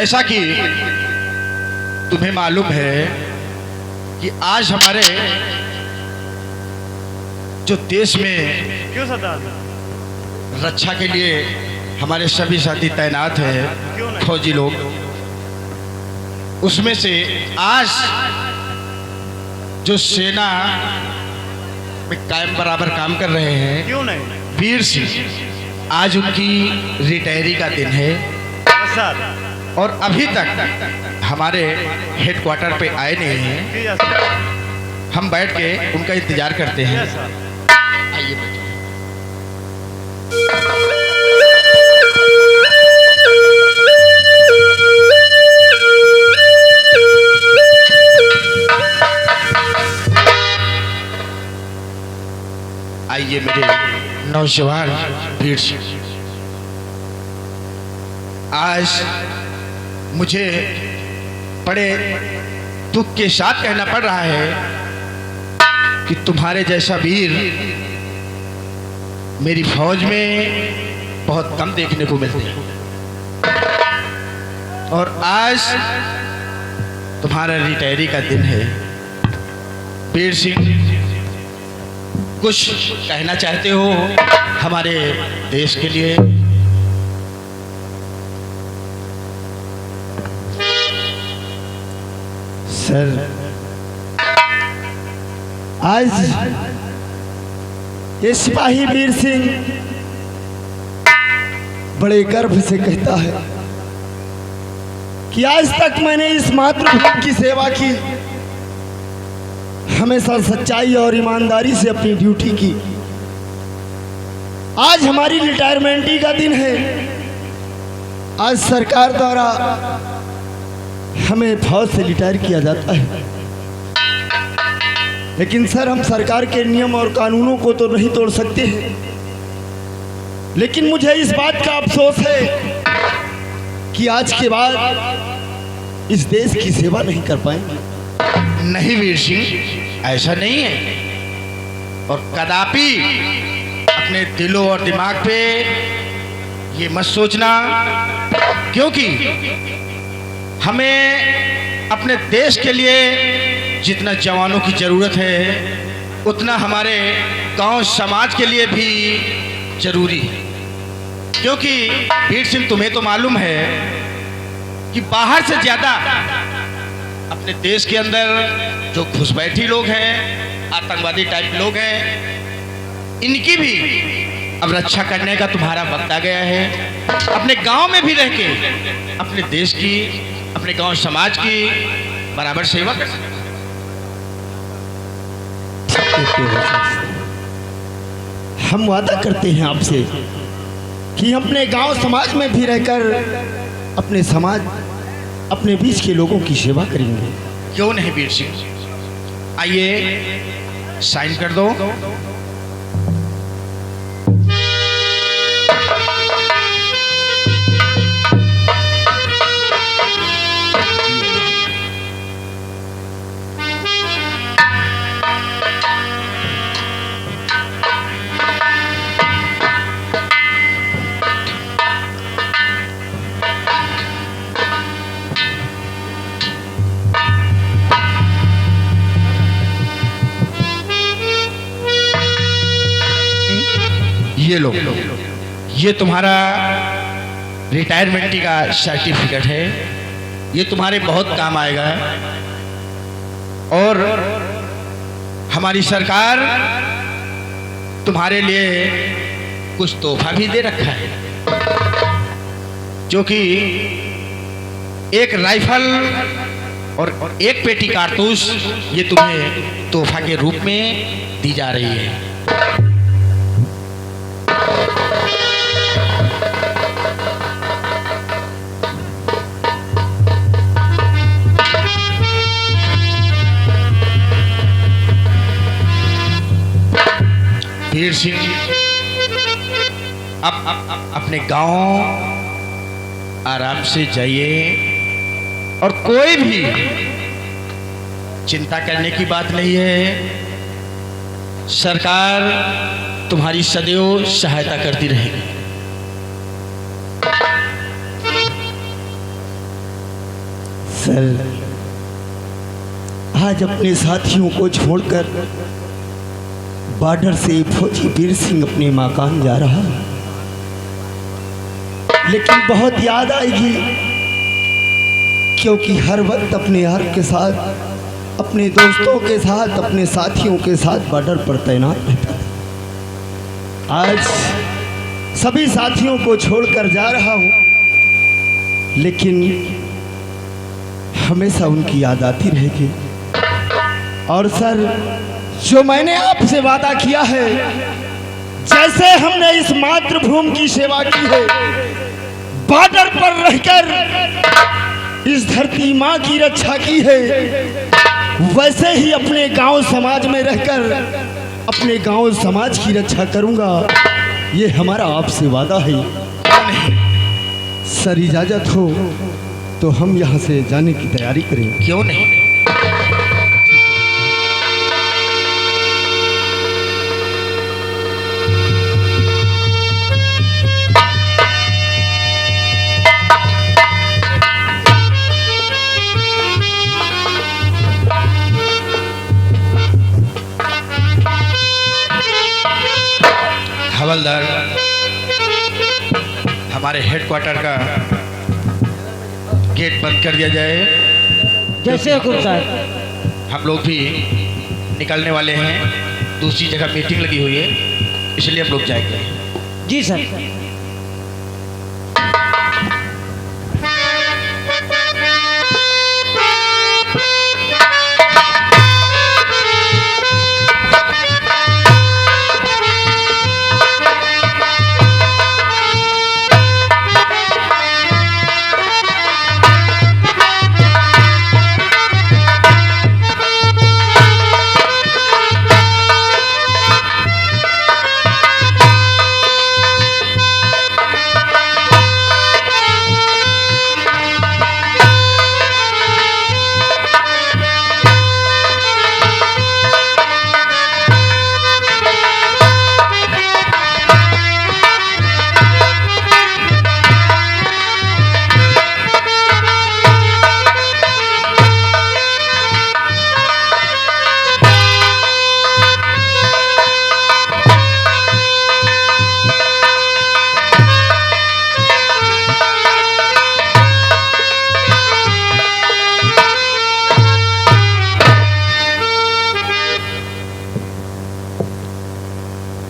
जैसा कि तुम्हें मालूम है कि आज हमारे जो देश में क्यों सरदार? रक्षा के लिए हमारे सभी साथी तैनात हैं, फौजी लोग, उसमें से आज जो सेना में कायम बराबर काम कर रहे हैं, क्यों नहीं? वीर सिंह, आज उनकी रिटायरी का दिन है सर, और अभी तक हमारे हेडक्वार्टर पे आए नहीं हैं। जी सर। हम बैठ के उनका इंतजार करते हैं। Yes sir. आइए बैठिए। आइए मेरे नौजवान वीर सिंह, आज मुझे बड़े दुख के साथ कहना पड़ रहा है कि तुम्हारे जैसा वीर मेरी फौज में बहुत कम देखने को मिलते हैं, और आज तुम्हारा रिटायरी का दिन है। वीर सिंह, कुछ कहना चाहते हो हमारे देश के लिए? सर, आज ये सिपाही वीर सिंह बड़े गर्व से कहता है कि आज तक मैंने इस मातृभूमि की सेवा की, हमेशा सच्चाई और ईमानदारी से अपनी ड्यूटी की। आज हमारी रिटायरमेंट का दिन है। आज सरकार द्वारा हमें फौज से रिटायर किया जाता है, लेकिन सर हम सरकार के नियम और कानूनों को तो नहीं तोड़ सकते हैं। लेकिन मुझे इस बात का अफसोस है कि आज के बाद इस देश की सेवा नहीं कर पाएंगे। नहीं वीर सिंह, ऐसा नहीं है, और कदापि अपने दिलों और दिमाग पे ये मत सोचना, क्योंकि हमें अपने देश के लिए जितना जवानों की ज़रूरत है उतना हमारे गांव समाज के लिए भी ज़रूरी है। क्योंकि वीर सिंह, तुम्हें तो मालूम है कि बाहर से ज़्यादा अपने देश के अंदर जो घुसपैठी लोग हैं, आतंकवादी टाइप लोग हैं, इनकी भी अब रक्षा करने का तुम्हारा वक्त आ गया है। अपने गांव में भी रह के अपने देश की, अपने गांव समाज की बराबर सेवा कर सकते। हम वादा करते हैं आपसे कि अपने गांव समाज में भी रहकर अपने समाज, अपने बीच के लोगों की सेवा करेंगे। क्यों नहीं वीर सिंह, आइए साइन कर दो। ये लो, ये तुम्हारा रिटायरमेंट का सर्टिफिकेट है। ये तुम्हारे बहुत काम आएगा, और हमारी सरकार तुम्हारे लिए कुछ तोहफा भी दे रखा है, जो कि एक राइफल और एक पेटी कारतूस ये तुम्हें तोहफा के रूप में दी जा रही है। वीर सिंह, अब अपने गांव आराम से जाइए, और कोई भी चिंता करने की बात नहीं है। सरकार तुम्हारी सदैव सहायता करती रहेगी। सर, आज अपने साथियों को छोड़कर बॉर्डर से फौजी वीर सिंह अपने मकान जा रहा है, लेकिन बहुत याद आएगी क्योंकि हर वक्त अपने यार के साथ, अपने दोस्तों के साथ, अपने साथियों के साथ बॉर्डर पर तैनात रहता था। आज सभी साथियों को छोड़कर जा रहा हूँ, लेकिन हमेशा उनकी याद आती रहेगी। और सर, जो मैंने आपसे वादा किया है, जैसे हमने इस मातृभूमि की सेवा की है, बॉर्डर पर रहकर इस धरती माँ की रक्षा की है, वैसे ही अपने गांव समाज में रहकर अपने गांव समाज की रक्षा करूंगा। ये हमारा आपसे वादा है। सर, इजाजत हो तो हम यहाँ से जाने की तैयारी करें। क्यों नहीं? हवलदार, हमारे हेडक्वार्टर का गेट बंद कर दिया जाए। जैसे हुकुम साहब। हम लोग भी निकलने वाले हैं, दूसरी जगह मीटिंग लगी हुई है, इसलिए हम लोग जाएंगे। जी सर।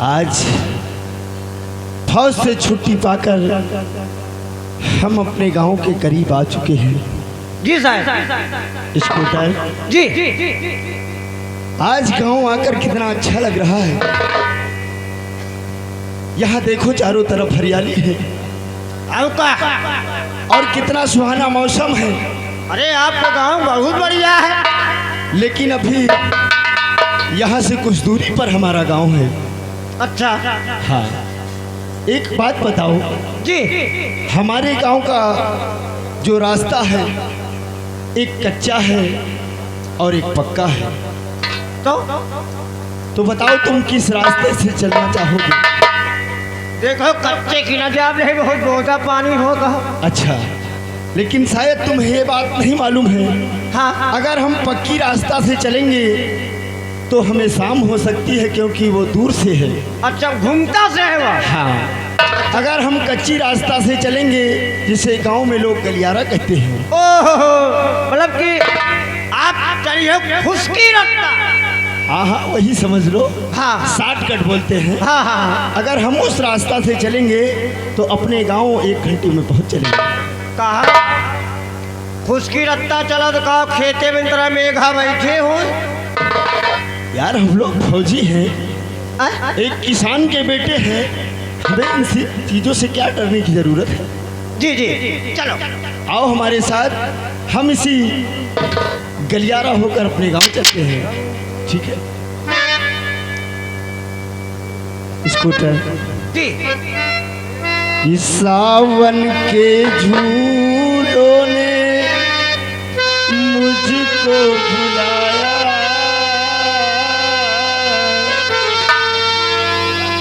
आज फौज से छुट्टी पाकर हम अपने गांव के करीब आ चुके हैं। जी साहब। स्कूटर जी। आज गांव आकर कितना अच्छा लग रहा है। यहाँ देखो, चारों तरफ हरियाली है और कितना सुहाना मौसम है। अरे आपका गांव बहुत बढ़िया है। लेकिन अभी यहाँ से कुछ दूरी पर हमारा गांव है। अच्छा। हाँ, एक बात बताओ जी। हमारे गांव का जो रास्ता है, एक कच्चा है और एक पक्का है। तो बताओ तुम किस रास्ते से चलना चाहोगे? देखो, कच्चे की नजाब नहीं, बहुत बहुत पानी होगा। अच्छा, लेकिन शायद तुम्हें ये बात नहीं मालूम है। हाँ। अगर हम पक्की रास्ता से चलेंगे तो हमें शाम हो सकती है, क्योंकि वो दूर से है। अच्छा, घूमता से है वो। हाँ, अगर हम कच्ची रास्ता से चलेंगे, जिसे गांव में लोग गलियारा कहते हैं। ओहो, मतलब कि आप चलिए खुशकी रखता। हाँ हाँ, वही समझ लो। हाँ, शॉर्टकट बोलते हैं। हाँ हाँ। अगर हम उस रास्ता से चलेंगे तो अपने गांव 1 घंटे में पहुंच चलेंगे। कहा खुशकी रखता चला तो कहा खेते में तरह मेघा बैठे हो। यार, हम लोग फौजी हैं, एक किसान के बेटे हैं, हमें इन चीज़ों से क्या डरने की ज़रूरत है। जी जी, चलो आओ हमारे साथ, हम इसी गलियारा होकर अपने गांव चलते हैं। ठीक है? स्कूटर जी। इस सावन के झूलों ने मुझको भुलाया,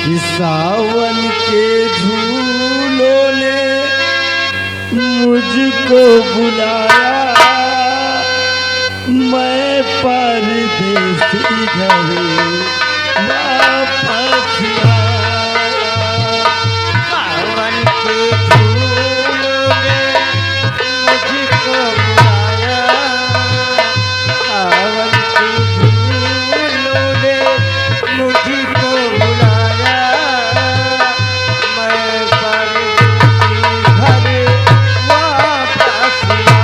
इस सावन के झूलों ने मुझको बुलाया, घरे वापस आया। सावन के झूलों ने मुझको बुलाया, सावन के झूलों ने मुझको बुलाया, मैं परदेसी घरे वापस आया।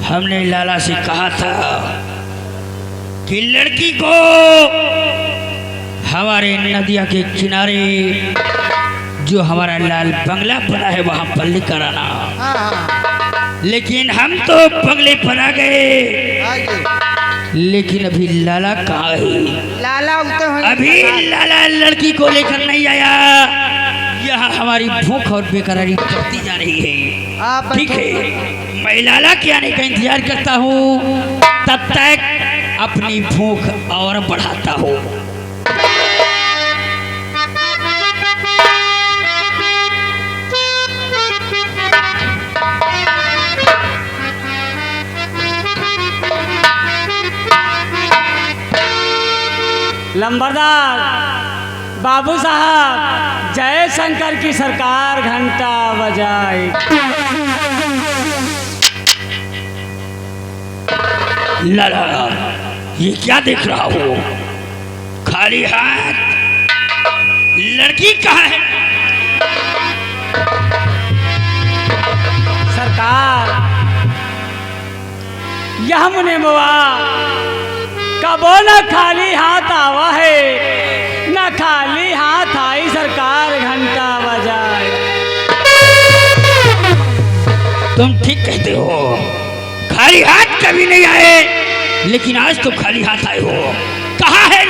हमने लाला से कहा था कि लड़की को हमारे नदिया के किनारे जो हमारा लाल बंगला बना है वहां पर लेकर आना। लेकिन हम तो बंगले पर आ गए, लेकिन अभी लाला कहाँ है? लाला उगते हुए अभी लाला लड़की को लेकर नहीं आया। यहाँ हमारी भूख और बेकरारी बढ़ती जा रही है। ठीक है, मैं लाला के आने का इंतजार करता हूँ, तब तक अपनी भूख और बढ़ाता हूँ। लंबरदार बाबू साहब, जय शंकर की सरकार घंटा बजाए। लाला, ये क्या देख रहा हो? खाली हाथ? लड़की कहाँ है? सरकार, यह मुने मुआ कबो न खाली हाथ आवा है, न खाली हाथ आई सरकार घंटा बजाए। तुम ठीक कहते हो, खाली हाथ कभी नहीं आए, लेकिन आज तो खाली हाथ आए हो। कहाँ है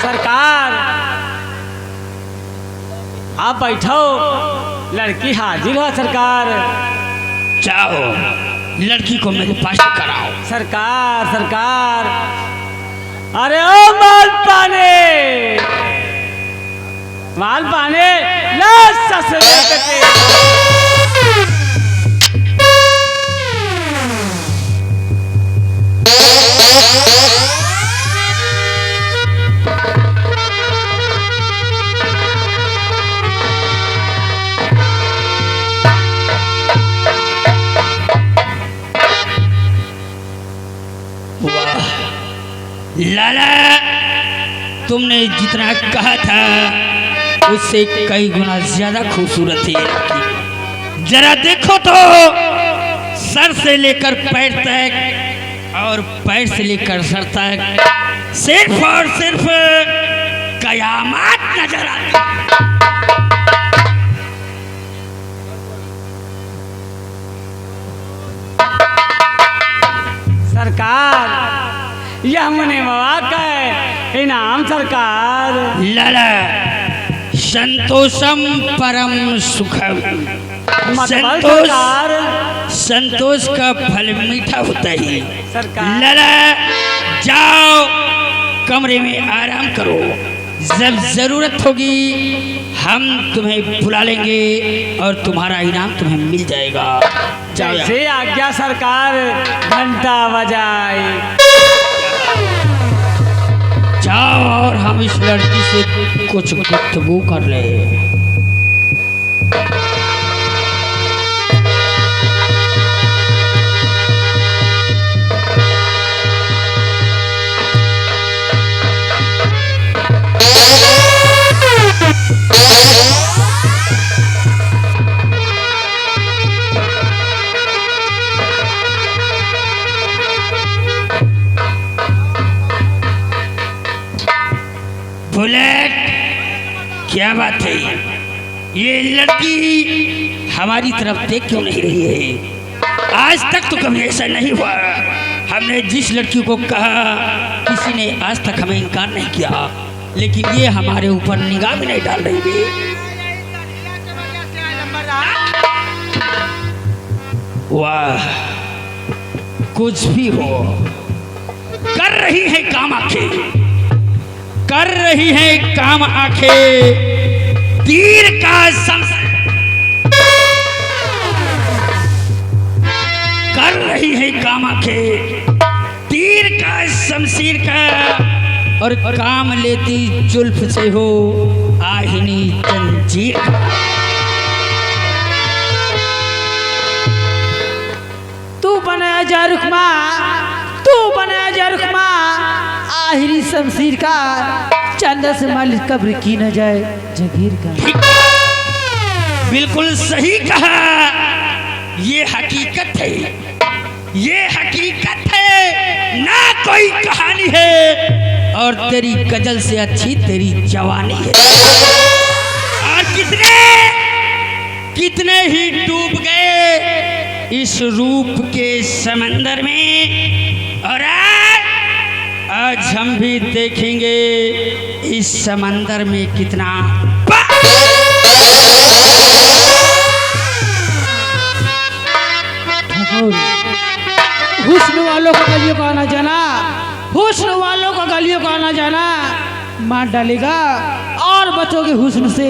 सरकार, आप बैठो, लड़की हाजिर हो सरकार। जाओ, लड़की को मेरे पास कराओ। सरकार सरकार, अरे ओ माल पाने, माल पाने ला ससुरे के। लाला, तुमने जितना कहा था उससे कई गुना ज्यादा खूबसूरत है लड़की। जरा देखो तो, सर से लेकर पैर तक और पैर से लेकर सर तक सिर्फ और सिर्फ कयामत नजर आती है। सरकार, यह मुने मवा का है इनाम सरकार। लाला, संतोषम परम सुखम। संतोष, संतोष का फल मीठा होता है सरकार। लाला, जाओ कमरे में आराम करो, जब जरूरत होगी हम तुम्हें बुला लेंगे और तुम्हारा इनाम तुम्हें मिल जाएगा। जाओ। जैसे आज्ञा सरकार, घंटा बजाए। जाओ और हम इस लड़की से कुछ गुफ्तगू कर ले। बुलेट, क्या बात है? ये लड़की हमारी तरफ देख क्यों नहीं रही है? आज तक तो कभी ऐसा नहीं हुआ। हमने जिस लड़की को कहा किसी ने आज तक हमें इनकार नहीं किया, लेकिन ये हमारे ऊपर निगाह भी नहीं डाल रही है। वाह, कुछ भी हो, कर रही है काम आंखें, कर रही है काम आंखें। तीर का कर रही है काम आंखें, तीर का शमशीर का, और काम लेती जुल्फ से हो आहिनी जंजीर का। तू बनाया जा रुखमा, तू बनाया जा रुखमा, आहिरी शमशीर का, चंदा से मालिक कब्र की न जाए जगीर का। बिल्कुल सही कहा, ये हकीकत है, ये हकीकत है, ना कोई कहानी है। और तेरी गजल से अच्छी तेरी जवानी है। और कितने ही डूब गए इस रूप के समंदर में, और आज हम भी देखेंगे इस समंदर में कितना हुस्न वालों का गलियों का आना जाना, हुस्न वालों का गलियों का आना जाना मार डालेगा, और बचोगे हुस्न से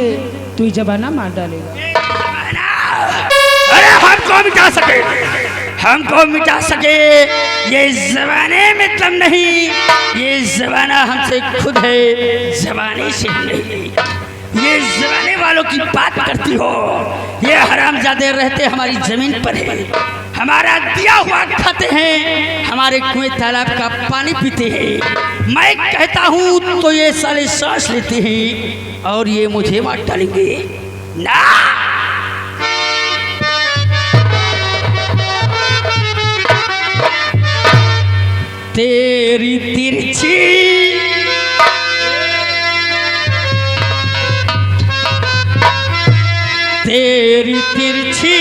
तू जबाना मार डालेगा। अरे हमको मिटा सके, हमको मिटा सके ये जमाने में तुम नहीं, ये जमाना हमसे खुद है, जमाने से नहीं। ये जमाने वालों की बात करती हो, ये हरामजादे रहते हमारी जमीन पर है, हमारा दिया हुआ खाते हैं, हमारे कुएं तालाब का पानी पीते हैं। मैं कहता हूँ तो ये साले सांस लेते हैं, और ये मुझे मार डालेंगे ना। तेरी तिरछी तेरी तिरछी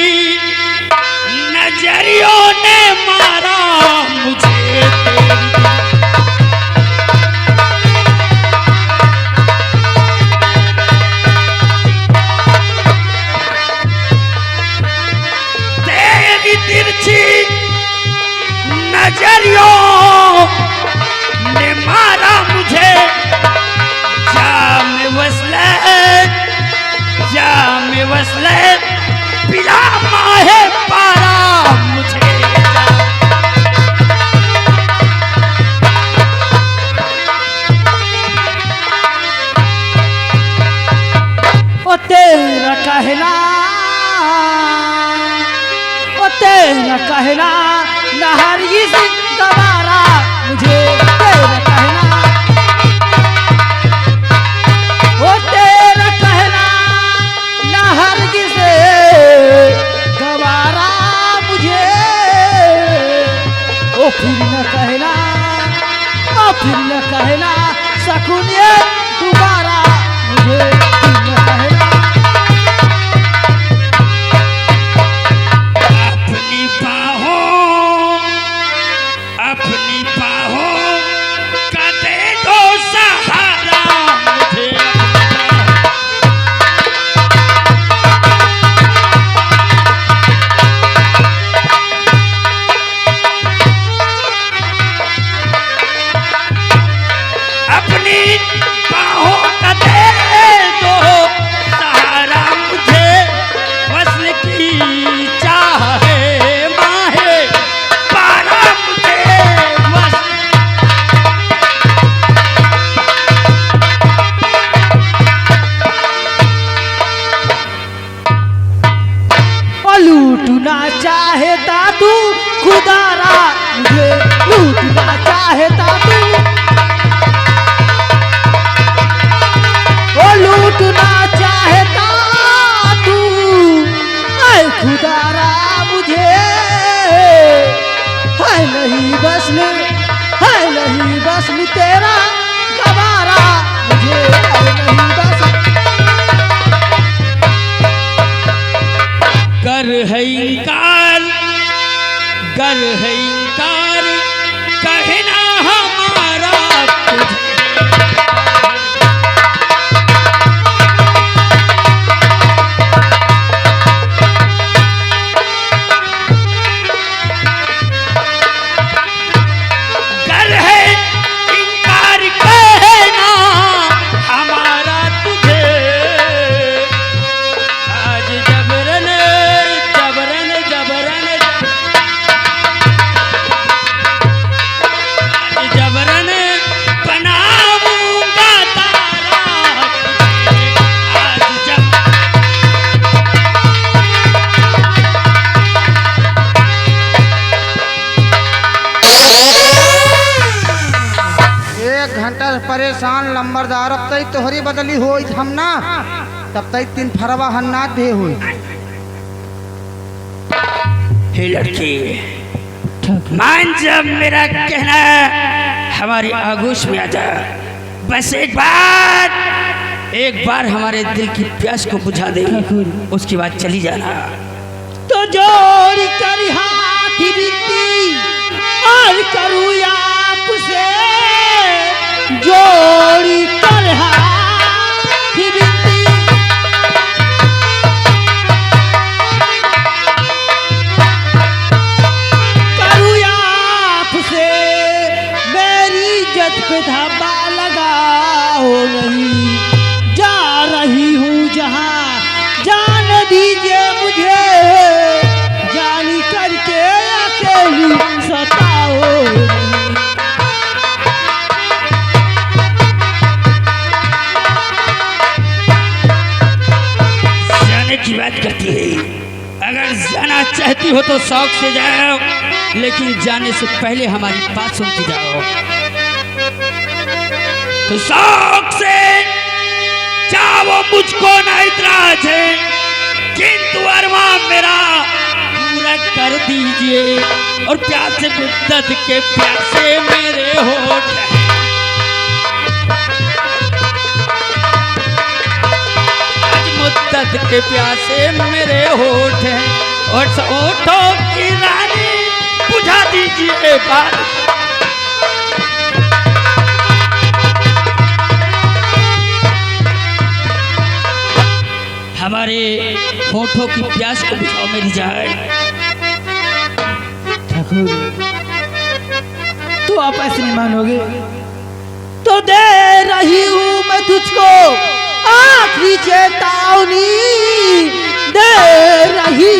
नजरियों ने मारा मुझे, तेरी तिरछी नजरियों ने मारा मुझे। जाम वसलत, जाम वसलत पिला माहे पारा मुझे। ओ तेरा कहना, ओ तेरा कहना न हरगिज़ गवारा मुझे, तेरा कहना, ओ तेरा कहना न हरगिज़ गवारा मुझे। ओ फिर न कहना, ओ फिर न कहना सकून दोबारा मुझे, फिर न कहना। अपनी बाहों, अपनी बाहों का दे दो सहारा मुझे। अपनी बाहों का दे दो सहारा मुझे, वस्ल की चाह है माहे पारा मुझे, वस्ल। ओ लूटना चाहता तू खुदारा मुझे, लूटना चाहता तू, ओ लूटना चाहता तू, ऐ खुदारा मुझे। है नहीं बस में, है नहीं बस में तेरा गवारा मुझे, है नहीं बस। गर है इनकार, गर है इनकार, कहना हमारा तुझे। गर है इनकार, कहना हमारा तुझे। आज जबरन जबरन जबरन आज जबरन बनाऊंगा तारा तुझे। आज जब एक घंटा परेशान लंबरदार अब तक तोहरी बदली हो हम ना तब तक 3 फरवा हन्नाथ भी हुई। हे लड़की, मान जब मेरा कहना हमारी आगोश में आ जा। बस एक बार हमारे दिल की प्यास को बुझा दे, उसके बाद चली जाना। तो जोड़ कर हाथ बिनती और करूँ आपसे, जोड़ी कर हाथ बिनती। करूँ आपसे, मेरी इज्जत पे धब्बा लगाओ नहीं। जा रही हूँ जहाँ, जान दीजिए मुझे, जानी करके अकेली सताओ नहीं। जाने की बात करती है, अगर जाना चाहती हो तो शौक से जाओ, लेकिन जाने से पहले हमारी बात सुनती जाओ। तो शौक से जाओ, मुझको ना इतराज है, किंतु अरमान मेरा पूरा कर दीजिए। और प्यासे मुद्दत के प्यासे मेरे होठ हैं। मुद्दत के प्यासे मेरे होठ हैं, और होठों की रानी बुझा दीजिए बात। हमारे होठों की प्यास को बुझाओ मेरी जान। ठाकुर, तू आप ऐसे नहीं मानोगे तो दे रही हूँ मैं तुझको आखिरी चेतावनी। दे रही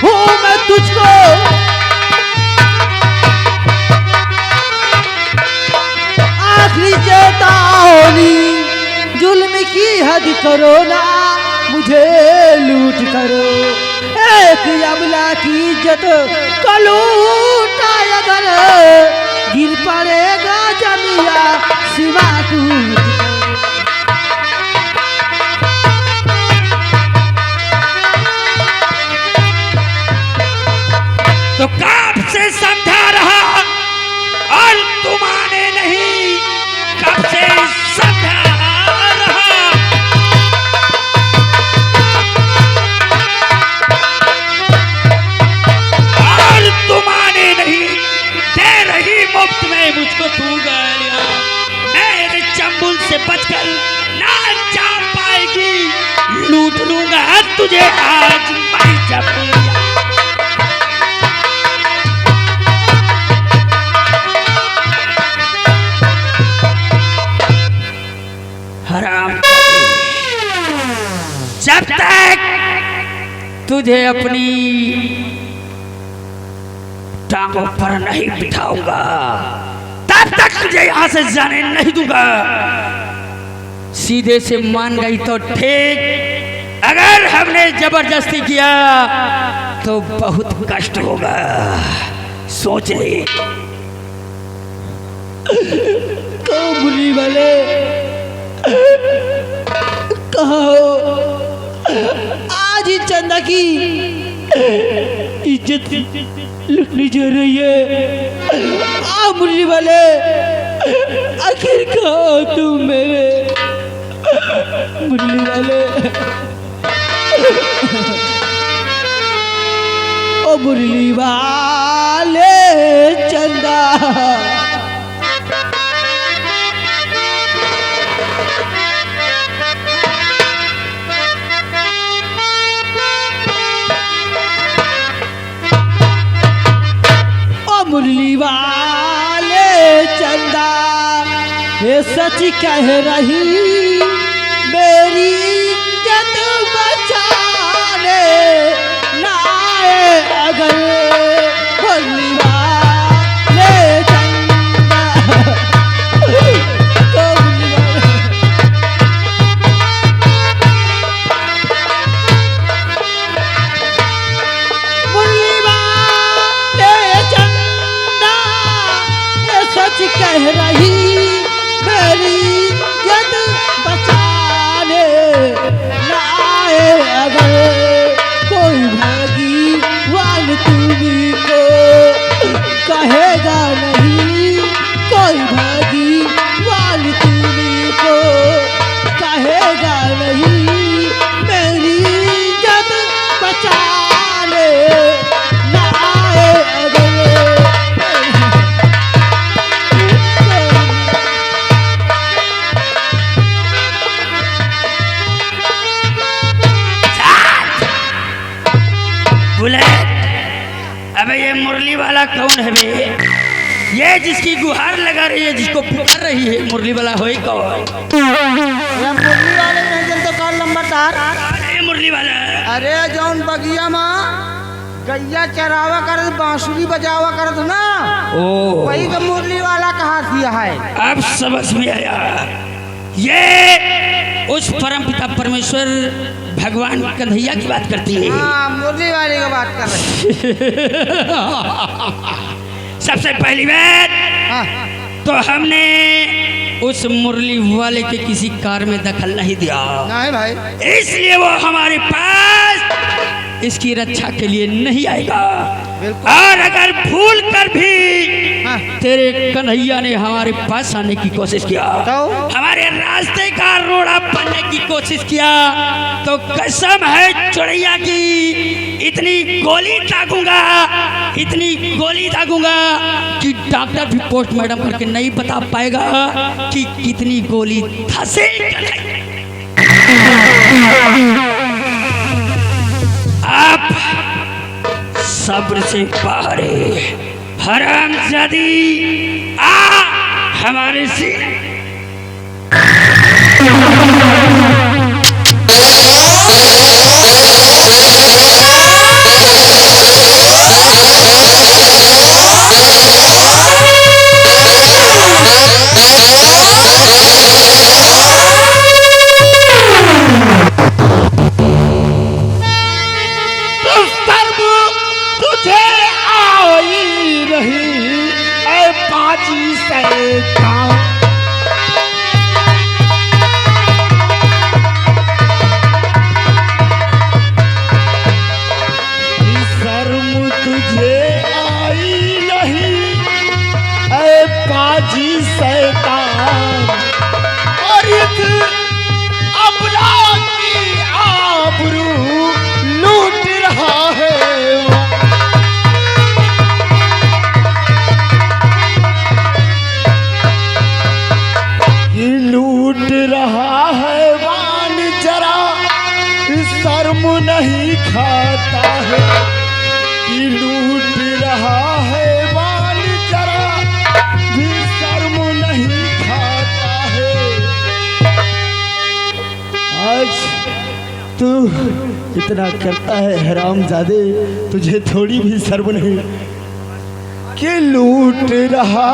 हूँ मैं तुझको आखिरी चेतावनी। जुल्म की हद करो ना, मुझे लूट करो। एक अबला की इज्जत को लूटा अगर, गिर पड़ेगा जमिया सिवा टूट। तो कब से समझा रहा और तुम आने नहीं, कब से समझा रहा। और तुम आने नहीं दे रही, मुफ्त में मुझको तू गालियां। मेरे चंबुल से बचकर ना जा पाएगी, लूट लूंगा तुझे आज मैं जब। हराम, जब तक तुझे अपनी टांगों पर नहीं बिठाऊंगा, तब तक तुझे यहां से जाने नहीं दूंगा। सीधे से मान गई तो ठीक, अगर हमने जबरदस्ती किया तो बहुत कष्ट होगा, सोच ले। बुली वाले कहो, आज ही चंदा की इज्जत लुटनी जा रही है। आ मुरली वाले, आखिर कहो तुम मेरे मुरली वाले। ओ मुरली वाले चंदा ओ मुरली वाले चंदा ये सच कह रही मेरी इज्जत बचाने लाए अगर मुरली वाले चंदा ओ मुरली वाले चंदा ये सच कह रही मेरी इज्जत बचाने लाए अगर कोई भागी वाल तुम्ही को कहेगा नहीं कोई भागी वाल तुम्ही को कहेगा नहीं मेरी इज्जत बचाने लाए अगर बुलेट अबे ये मुरली वाला कौन है बे? ये जिसकी गुहार लगा रही है, जिसको पुकार रही है, मुरली वाला होई कौन? ये मुरली वाले नहीं जलते कौन नंबरदार? ये मुरली वाला अरे जौन बगिया माँ गैया चरावा करत बांसुरी बजावा करत ना ओ वही का मुरली वाला कहा दिया है। अब समझ में आया। ये उस परम पिता परमेश्वर भगवान कन्हैया की बात करती है। हाँ मुरली वाले की बात कर रहे सबसे पहली बात हाँ। तो हमने उस मुरली वाले के किसी कार में दखल नहीं दिया, नहीं भाई इसलिए वो हमारे पास इसकी रक्षा के लिए नहीं आएगा। और अगर भूल कर भी हाँ। तेरे कन्हैया ने हमारे पास आने की कोशिश किया, तो? हमारे रास्ते का रोड़ा बनने की कोशिश किया, तो कसम है चुड़ैया की इतनी गोली दागूंगा, इतनी गोली दागूंगा कि डॉक्टर भी पोस्टमार्टम करके नहीं बता पाएगा कि कितनी गोली धंसे। आप सब्र से बाहर हरामजादी आ हमारे सीने नहीं खाता है कि लूट रहा है बाल जरा भी शर्म नहीं खाता है। आज तू इतना करता है हरामजादे, तुझे थोड़ी भी शर्म नहीं कि लूट रहा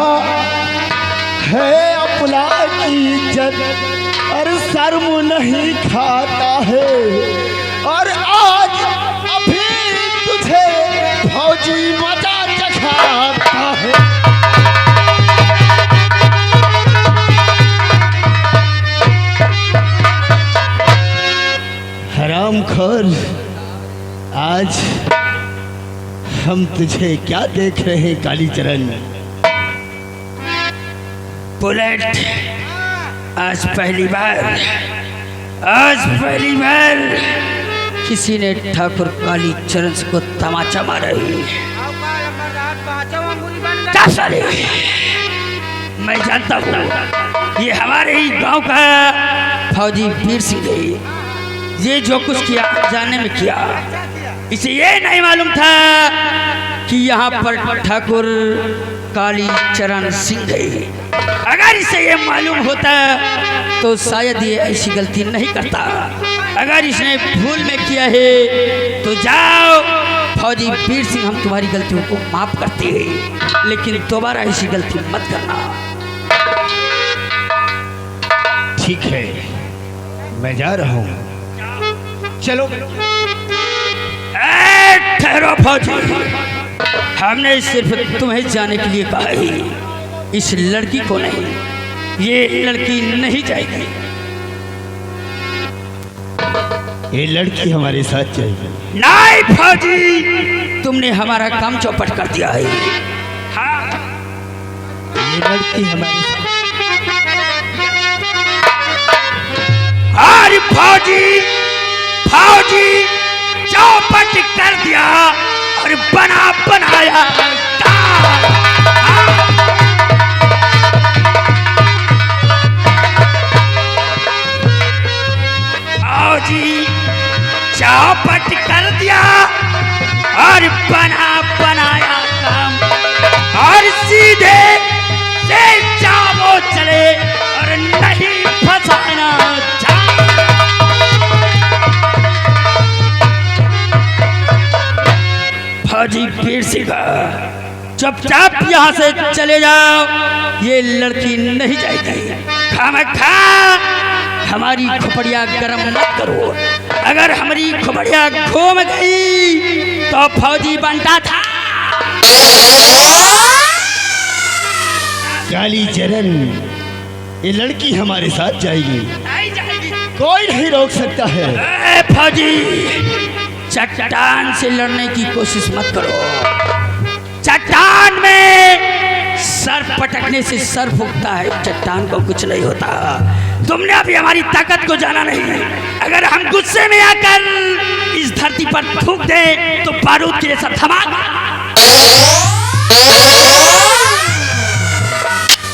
है अपना की इज्जत और शर्म नहीं खाता है। और आज अभी तुझे फौजी मजा चखाता है। हरामखोर, आज हम तुझे क्या देख रहे हैं कालीचरण? बुलेट, आज पहली बार किसी ने ठाकुर काली चरण को तमाचा मारा है। क्या साले, मैं जानता हूँ ये हमारे ही गांव का फौजी वीर सिंह है। ये जो कुछ किया जाने में किया, इसे ये नहीं मालूम था कि यहाँ पर ठाकुर काली चरण सिंह है। अगर इसे ये मालूम होता तो शायद ये ऐसी गलती नहीं करता। अगर इसने भूल में किया है तो जाओ फौजी वीर सिंह, हम तुम्हारी गलतियों को माफ करते हैं, लेकिन दोबारा ऐसी गलती मत करना। ठीक है, मैं जा रहा हूँ। चलो। ठहरो फौजी, हमने सिर्फ तुम्हें जाने के लिए कहा है, इस लड़की को नहीं। ये लड़की नहीं जाएगी। ये लड़की हमारे साथ जाएगी। नहीं फौजी, तुमने हमारा काम चौपट कर दिया है। हाँ, ये लड़की हमारे साथ। अरे फौजी, फौजी चौपट कर दिया और बना बनाया फौजी चौपट कर दिया और बना बनाया काम, और सीधे से जाओ चले और नहीं फंसाना। फौजी वीर सिंह, चुपचाप यहाँ से चले जाओ, ये लड़की नहीं जाएगी। खामखा हमारी खोपड़िया गरम मत करो। अगर हमारी खोपड़िया घूम गई तो फौजी बनता था। काली चरण, ये लड़की हमारे साथ जाएगी, नहीं जाएगी। कोई नहीं रोक सकता है। ए फौजी, चट्टान से लड़ने की कोशिश मत करो। चट्टान में सर पटकने से सर फूकता है, चट्टान को कुछ नहीं होता। तुमने अभी हमारी ताकत को जाना नहीं। अगर हम गुस्से में आकर इस धरती पर थूक दें तो बारूद के सब धमाका।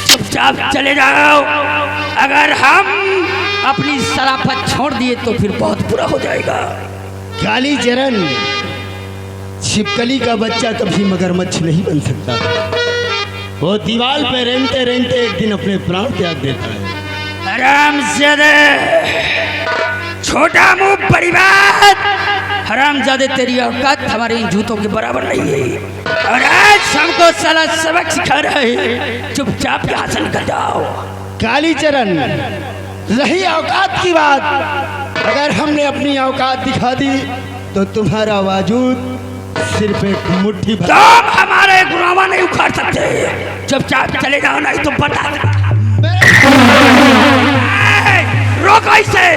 चुपचाप चले जाओ। अगर हम अपनी शराफत छोड़ दिए तो फिर बहुत बुरा हो जाएगा। काली चरण, छिपकली का बच्चा कभी मगरमच्छ नहीं बन सकता। वो दीवार पे रेंगते रेंगते एक दिन अपने प्राण त्याग देता है। हरामजादे, छोटा मुंह बड़ी बात। हरामजादे, तेरी औकात हमारे इन जूतों के बराबर नहीं है, और आज हमको साला सबक सिखा रहे हैं। चुपचाप यहाँ से निकल जाओ। काली चरण, रही औकात की बात, अगर हमने अपनी औकात दिखा दी तो तुम्हारा वजूद सिर्फ एक मुट्ठी भर। तुम हमारे गुलामा नहीं उखाड़ सकते। चुपचाप चले जाओ, नहीं तो बता। रोको इसे।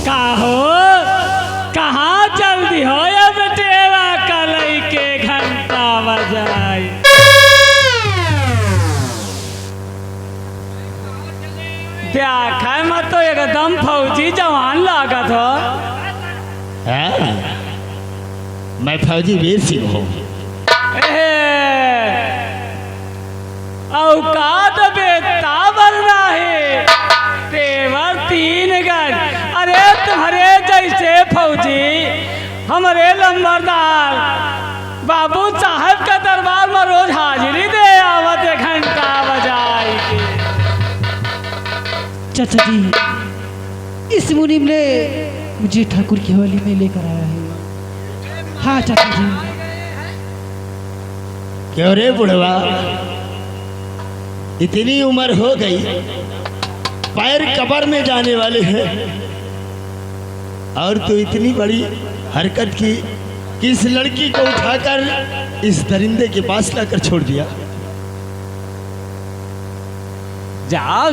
काहो, कहाँ जल्दी हो या बेटेवा, कलई के घंटा बजाई। देखा मत तो एकदम फौजी जवान लागत हो। मैं फौजी वीर सिंह हूँ। औकात बेटा बनना है, तेवर 3 गज। अरे तुम्हारे जैसे फौजी हमारे लंबरदार बाबू साहब का दरबार में रोज हाजिरी दे आवत, घंटा बजाई के। चाचा जी, इस मुनीम ने मुझे ठाकुर की हवेली में लेकर आया है। हाँ चाचा जी। क्यों रे बुढ़वा, इतनी उम्र हो गई, पैर कब्र में जाने वाले हैं, और तू इतनी बड़ी हरकत की कि इस लड़की को उठाकर इस दरिंदे के पास लाकर छोड़ दिया। जाओ